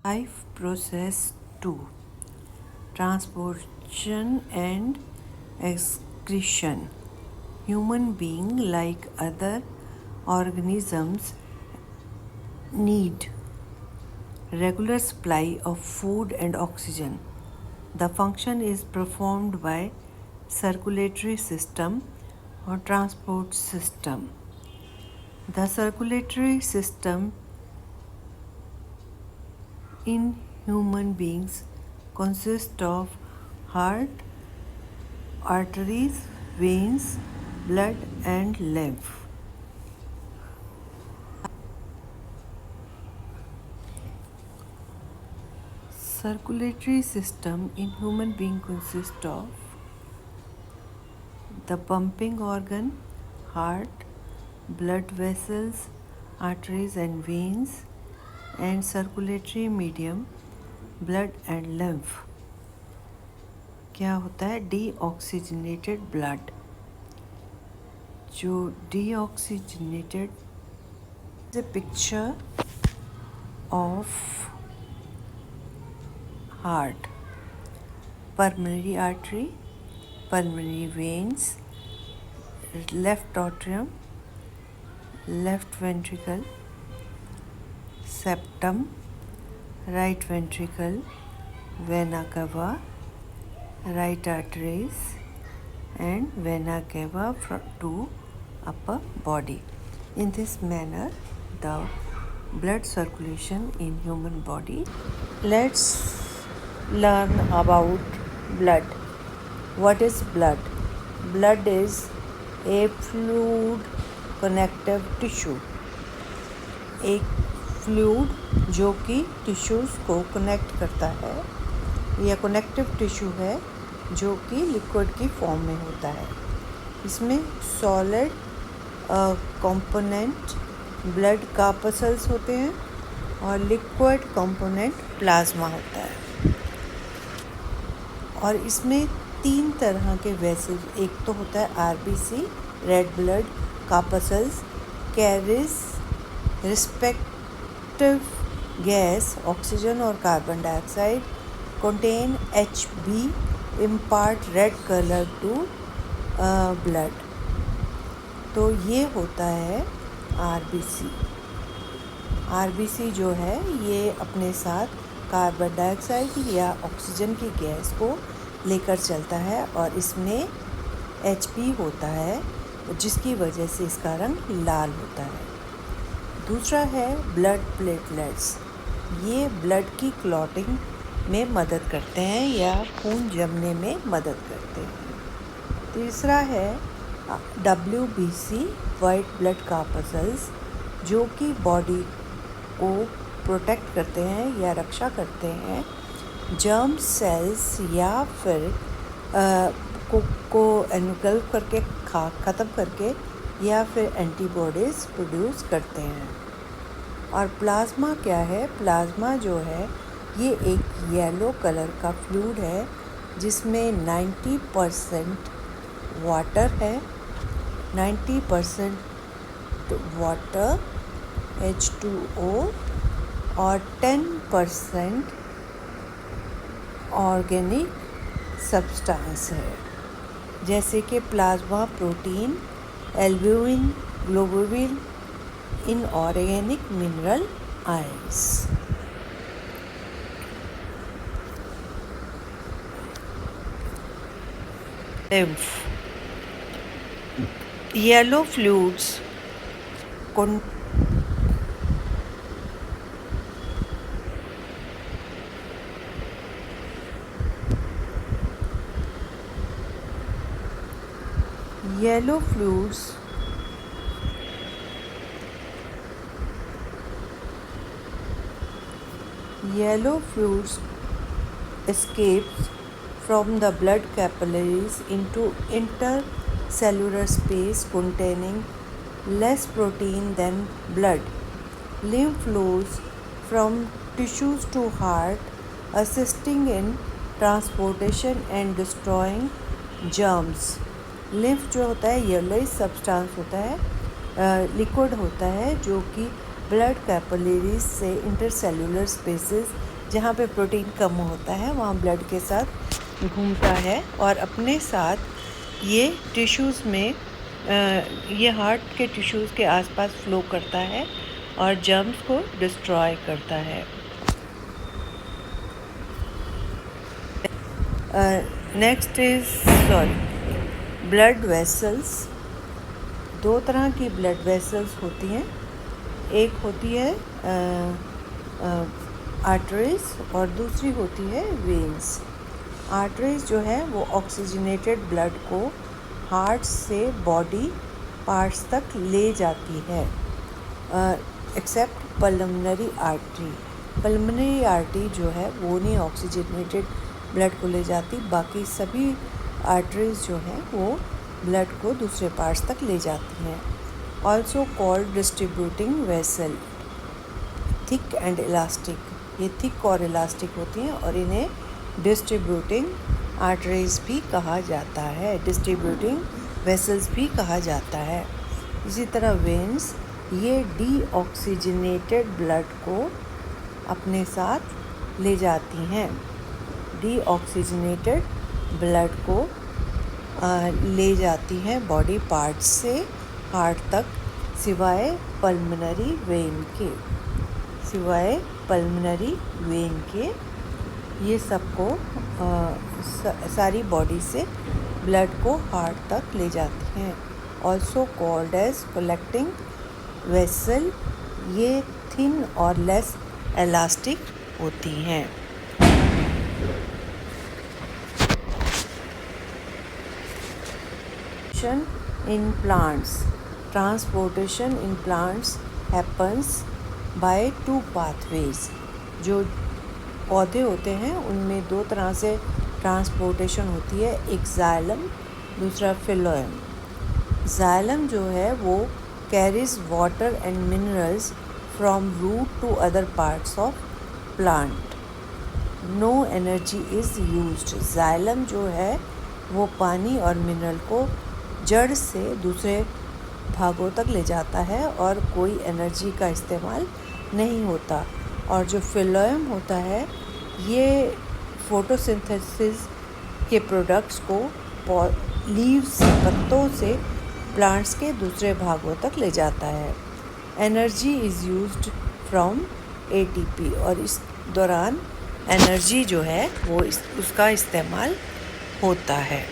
Life process 2, transportation and excretion. Human being like other organisms need regular supply of food and oxygen. The function is performed by circulatory system or transport system. The circulatory system in human beings consists of heart, arteries, veins, blood and lymph. Circulatory system in human being consists of the pumping organ, heart, blood vessels, arteries and veins, and circulatory medium, blood and lymph. क्या होता है? Deoxygenated blood. जो deoxygenated is a picture of heart, pulmonary artery, pulmonary veins, left atrium, left ventricle, septum, right ventricle, vena cava, right arteries and vena cava to upper body. In this manner, the blood circulation in human body. Let's learn about blood. What is blood? Blood is a fluid connective tissue. एक fluid जो कि tissues को connect करता है, यह connective tissue है जो कि लिक्विड की फॉर्म में होता है. इसमें सॉलिड कंपोनेंट ब्लड कार्पसल्स होते हैं और लिक्विड कंपोनेंट प्लाज्मा होता है. और इसमें 3 तरह के वेसल्स, एक तो होता है RBC, red blood corpuscles, carries respective gas oxygen और carbon dioxide, contain Hb, impart red color to blood. तो ये होता है आरबीसी. आरबीसी जो है ये अपने साथ कार्बन डाइऑक्साइड या ऑक्सीजन की गैस को लेकर चलता है और इसमें Hb होता है जिसकी वजह से इसका रंग लाल होता है. दूसरा है ब्लड प्लेटलेट्स. ये ब्लड की क्लॉटिंग में मदद करते हैं या खून जमने में मदद करते हैं. तीसरा है WBC, वाइट ब्लड कार्पसल्स, जो कि बॉडी को प्रोटेक्ट करते हैं या रक्षा करते हैं जर्म सेल्स या फिर को एनगल्फ करके ख़त्म करके या फिर एंटीबॉडीज़ प्रोड्यूस करते हैं. और प्लाज्मा क्या है? प्लाज्मा जो है ये एक येलो कलर का फ्लूइड है जिसमें 90% वाटर है, 90% वाटर H2O और 10% ऑर्गेनिक सब्सटेंस है, जैसे कि plasma protein, albumin, globulin, inorganic mineral ions. lymph. Yellow fluids yellow fluids escapes from the blood capillaries into intercellular space containing less protein than blood. Lymph flows from tissues to heart, assisting in transportation and destroying germs. Lymph जो होता है yellowish substance होता है, liquid होता है जो कि blood capillaries से इंटरसेलुलर स्पेसेस जहाँ पे प्रोटीन कम होता है वहाँ ब्लड के साथ घूमता है और अपने साथ ये टिश्यूज़ में ये हार्ट के टिश्यूज़ के आसपास फ्लो करता है और जर्म्स को डिस्ट्रॉय करता है। Next is blood vessels. दो तरह की ब्लड वेसल्स होती हैं, एक होती है आर्टरीज और दूसरी होती है वेन्स। आर्टरीज जो है वो ऑक्सीजनेटेड ब्लड को हार्ट से बॉडी पार्ट्स तक ले जाती है, accept pulmonary artery. Pulmonary artery जो है वो नहीं ऑक्सीजनेटेड ब्लड को ले जाती, बाकी सभी आर्टरीज जो हैं वो ब्लड को दूसरे पार्ट्स तक ले जाती हैं। Also called distributing vessel, thick and elastic. ये थिक और इलास्टिक होती हैं और इन्हें डिस्ट्रीब्यूटिंग आर्टरीज भी कहा जाता है, डिस्ट्रीब्यूटिंग वेसल्स भी कहा जाता है। इसी तरह वेन्स ये डीऑक्सीजनेटेड ब्लड को अपने साथ ले जाती हैं, डीऑक्सीजनेटेड ब्लड को ले जाती हैं बॉडी पार्ट्स से हार्ट तक, सिवाय पल्मोनरी वेन के ये सबको सारी बॉडी से ब्लड को हार्ट तक ले जाती हैं। Also called as collecting vessel, ये थिन और लेस इलास्टिक होती हैं। In plants, transportation in plants happens by two pathways। जो पौधे होते हैं उनमें दो तरह से ट्रांसपोर्टेशन होती है, एक जाइलम, दूसरा फिलोएम। जाइलम जो है वो carries water and minerals from root to other parts of plant, no energy is used. Xylem जो है वो पानी और मिनरल को जड़ से दूसरे भागों तक ले जाता है और कोई एनर्जी का इस्तेमाल नहीं होता। और जो फिलोएम होता है ये फोटोसिंथेसिस के प्रोडक्ट्स को लीव्स, पत्तों से प्लांट्स के दूसरे भागों तक ले जाता है। Energy is used from ATP, और इस दौरान एनर्जी जो है वो उसका इस्तेमाल होता है।